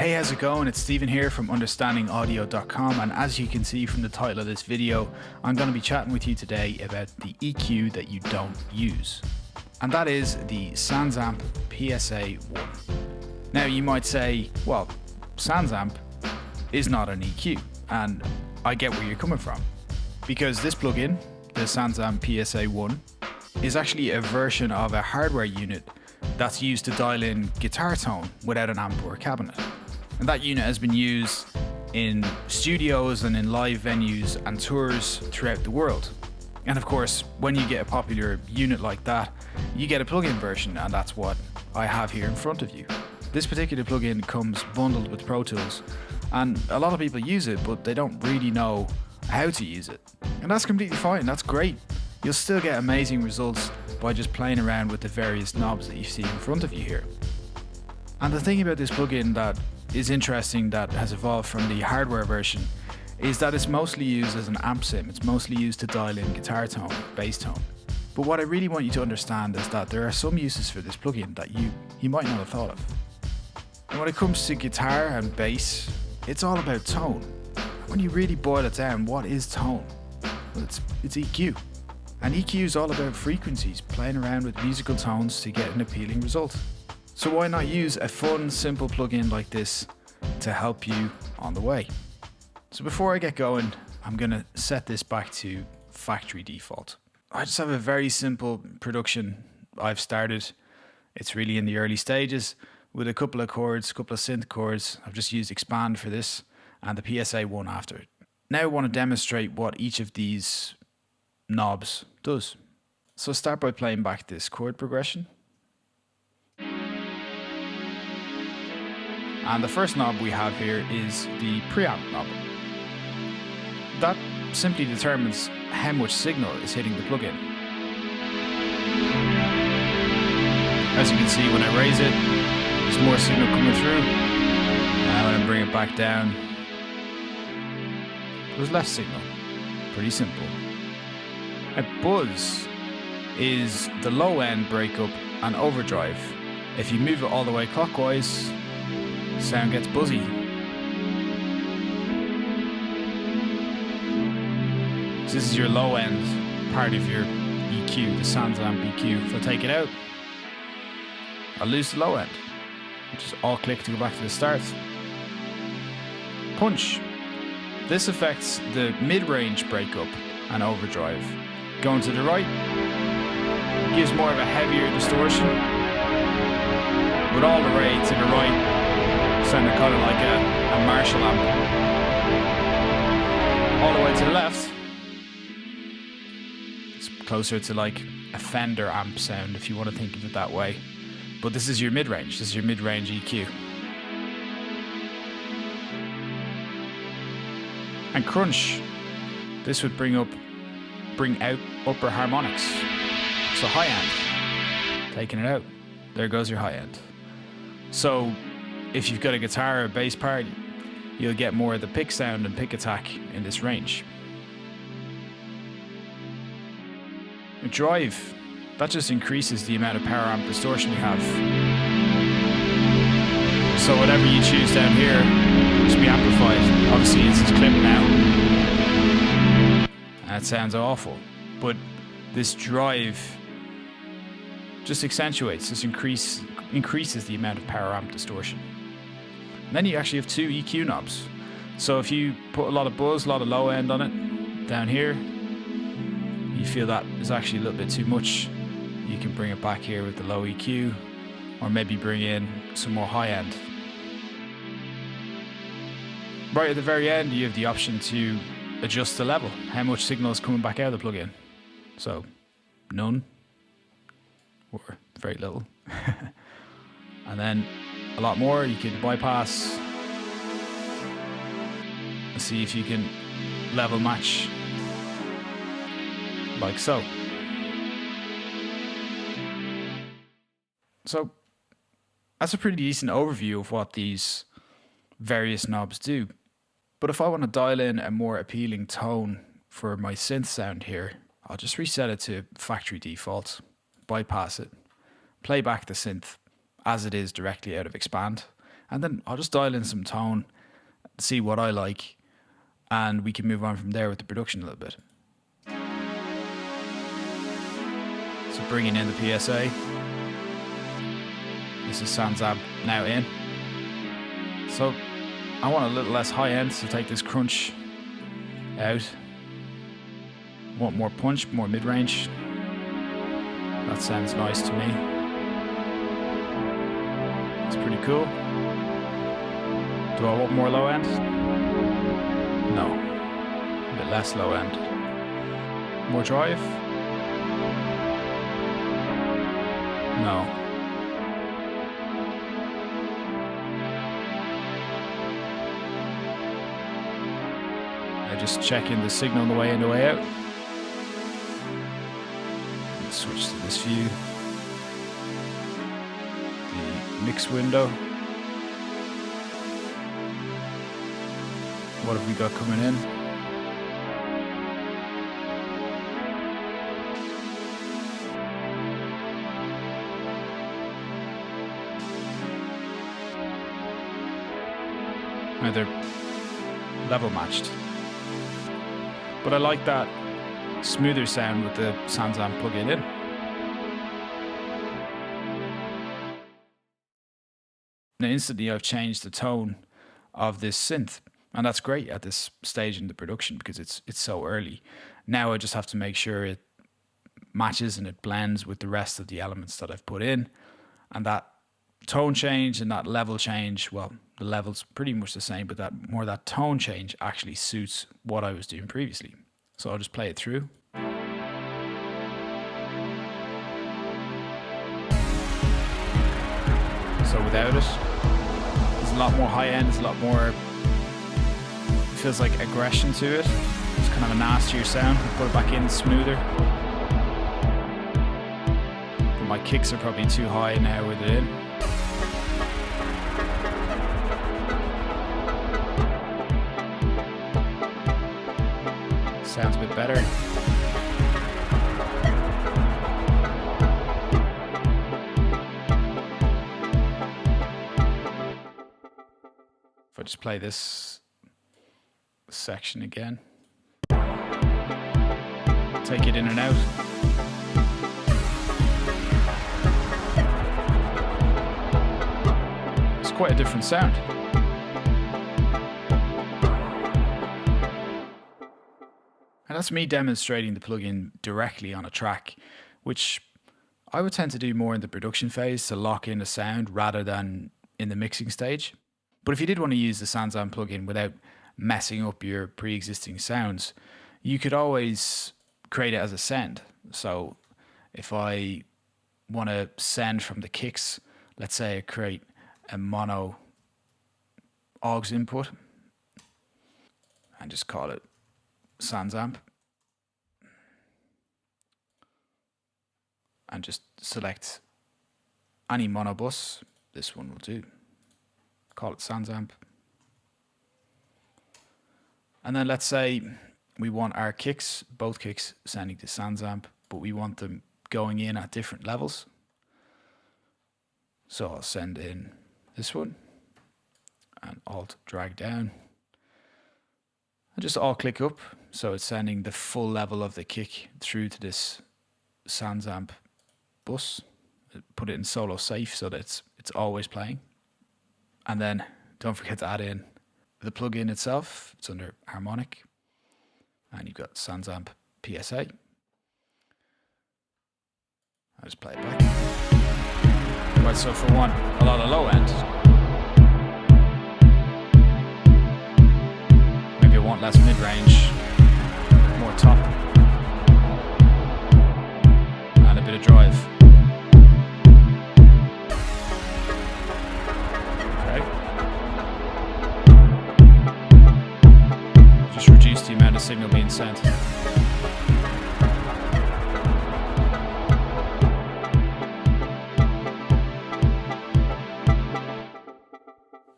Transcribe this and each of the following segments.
Hey, how's it going? It's Stephen here from understandingaudio.com, and as you can see from the title of this video, I'm going to be chatting with you today about the EQ that you don't use, and that is the SansAmp PSA-1. Now you might say, well, SansAmp is not an EQ, and I get where you're coming from, because this plugin, the SansAmp PSA-1, is actually a version of a hardware unit that's used to dial in guitar tone without an amp or cabinet. And that unit has been used in studios and in live venues and tours throughout the world. And of course, when you get a popular unit like that, you get a plugin version, and that's what I have here in front of you. This particular plugin comes bundled with Pro Tools, and a lot of people use it, but they don't really know how to use it. And that's completely fine, that's great. You'll still get amazing results by just playing around with the various knobs that you see in front of you here. And the thing about this plugin that is interesting, that has evolved from the hardware version, is that it's mostly used as an amp sim. It's mostly used to dial in guitar tone, bass tone. But what I really want you to understand is that there are some uses for this plugin that you might not have thought of. And when it comes to guitar and bass, it's all about tone. When you really boil it down, what is tone? Well, it's EQ. And EQ is all about frequencies, playing around with musical tones to get an appealing result. So why not use a fun, simple plugin like this to help you on the way? So before I get going, I'm going to set this back to factory default. I just have a very simple production I've started. It's really in the early stages with a couple of chords, a couple of synth chords. I've just used expand for this and the PSA-1 after it. Now I want to demonstrate what each of these knobs does. So start by playing back this chord progression. And the first knob we have here is the preamp knob. That simply determines how much signal is hitting the plugin. As you can see, when I raise it, there's more signal coming through. And when I bring it back down, there's less signal. Pretty simple. A buzz is the low end breakup and overdrive. If you move it all the way clockwise, sound gets buzzy. So this is your low end part of your EQ, the SansAmp EQ. If I take it out, I'll lose the low end. Just alt click to go back to the start. Punch. This affects the mid-range breakup and overdrive. Going to the right gives more of a heavier distortion, with all the way to the right sounding kind of like a Marshall amp. All the way to the left, it's closer to like a Fender amp sound, if you want to think of it that way. But this is your mid-range. This is your mid-range EQ. And crunch, this would bring out upper harmonics. So high end, taking it out, there goes your high end. So if you've got a guitar or a bass part, you'll get more of the pick sound and pick attack in this range. A drive, that just increases the amount of power amp distortion you have. So whatever you choose down here must be amplified. Obviously it's clipped now. That sounds awful, but this drive just accentuates, just increases the amount of power amp distortion. And then you actually have two EQ knobs. So if you put a lot of buzz, a lot of low end on it, down here, you feel that is actually a little bit too much, you can bring it back here with the low EQ, or maybe bring in some more high end. Right at the very end, you have the option to adjust the level, how much signal is coming back out of the plugin. So none, or very little. And then a lot more, you can bypass and see if you can level match like so. So that's a pretty decent overview of what these various knobs do. But if I want to dial in a more appealing tone for my synth sound here, I'll just reset it to factory default, bypass it, play back the synth as it is directly out of expand, And then I'll just dial in some tone, see what I like, and we can move on from there with the production a little bit. So bringing in the PSA. This is SansAmp now in. So I want a little less high end, so take this crunch out. Want more punch, more mid-range. That sounds nice to me. It's pretty cool. Do I want more low end? No. A bit less low end. More drive? No. I just check in the signal on the way in, the way out. Let's switch to this view. The mix window. What have we got coming in? Now they're level matched. But I like that smoother sound with the SansAmp plug-in in. Now instantly I've changed the tone of this synth, and that's great at this stage in the production because it's so early. Now I just have to make sure it matches and it blends with the rest of the elements that I've put in, and that tone change and that level change, well, the level's pretty much the same, but that tone change actually suits what I was doing previously. So I'll just play it through. So without it, there's a lot more high end, there's a lot more, it feels like aggression to it. It's kind of a nastier sound. Put it back in, smoother. But my kicks are probably too high now with it in. Sounds a bit better. If I just play this section again, take it in and out. It's quite a different sound. And that's me demonstrating the plugin directly on a track, which I would tend to do more in the production phase to lock in a sound rather than in the mixing stage. But if you did want to use the SansAmp plugin without messing up your pre-existing sounds, you could always create it as a send. So if I want to send from the kicks, let's say I create a mono aux input and just call it SansAmp, and just select any mono bus. This one will do. Call it SansAmp. And then let's say we want our kicks, both kicks sending to SansAmp, but we want them going in at different levels. So I'll send in this one and Alt drag down. I just alt click up, so it's sending the full level of the kick through to this SansAmp bus. Put it in solo safe so that it's always playing. And then don't forget to add in the plugin itself. It's under harmonic, and you've got SansAmp PSA. I'll just play it back. Right, so for one, a lot of low end. Maybe I want less mid-range, more top, and a bit of drive. Okay. Just reduce the amount of signal being sent.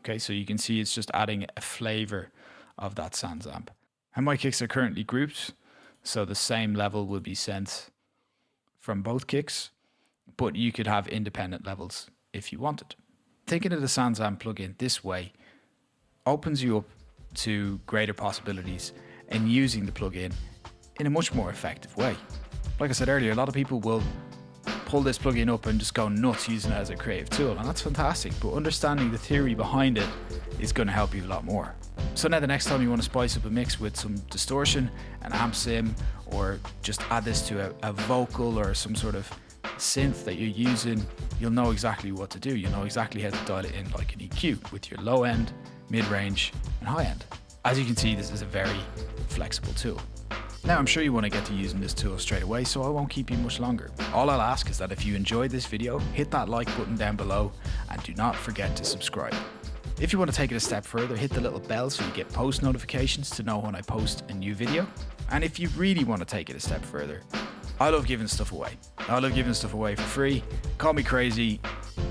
Okay, so you can see it's just adding a flavor of that SansAmp. And my kicks are currently grouped, so the same level will be sent from both kicks, but you could have independent levels if you wanted. thinking of the SansAmp plugin this way opens you up to greater possibilities in using the plugin in a much more effective way. Like I said earlier, a lot of people will pull this plugin up and just go nuts using it as a creative tool, and that's fantastic, but understanding the theory behind it is going to help you a lot more. So now the next time you want to spice up a mix with some distortion, an amp sim, or just add this to a vocal or some sort of synth that you're using, you'll know exactly what to do. You'll know exactly how to dial it in like an EQ with your low end, mid-range and high end. As you can see, this is a very flexible tool. Now I'm sure you want to get to using this tool straight away, so I won't keep you much longer. All I'll ask is that if you enjoyed this video, hit that like button down below and do not forget to subscribe. If you want to take it a step further, hit the little bell so you get post notifications to know when I post a new video. And if you really want to take it a step further, I love giving stuff away. I love giving stuff away for free. Call me crazy,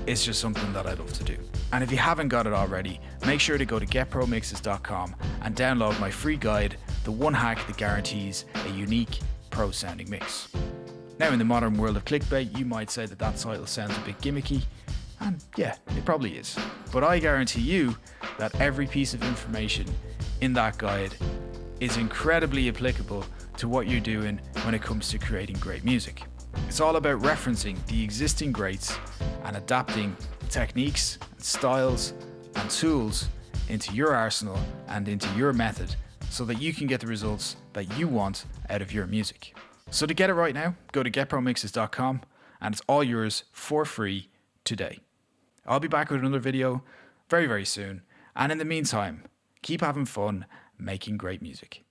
it's just something that I love to do. And if you haven't got it already, make sure to go to getpromixes.com and download my free guide, the one hack that guarantees a unique pro sounding mix. Now in the modern world of clickbait, you might say that that title sounds a bit gimmicky, and yeah, it probably is. But I guarantee you that every piece of information in that guide is incredibly applicable to what you're doing when it comes to creating great music. It's all about referencing the existing greats and adapting techniques, styles and tools into your arsenal and into your method so that you can get the results that you want out of your music. So to get it right now, go to getpromixes.com and it's all yours for free today. I'll be back with another video very, very soon. And in the meantime, keep having fun making great music.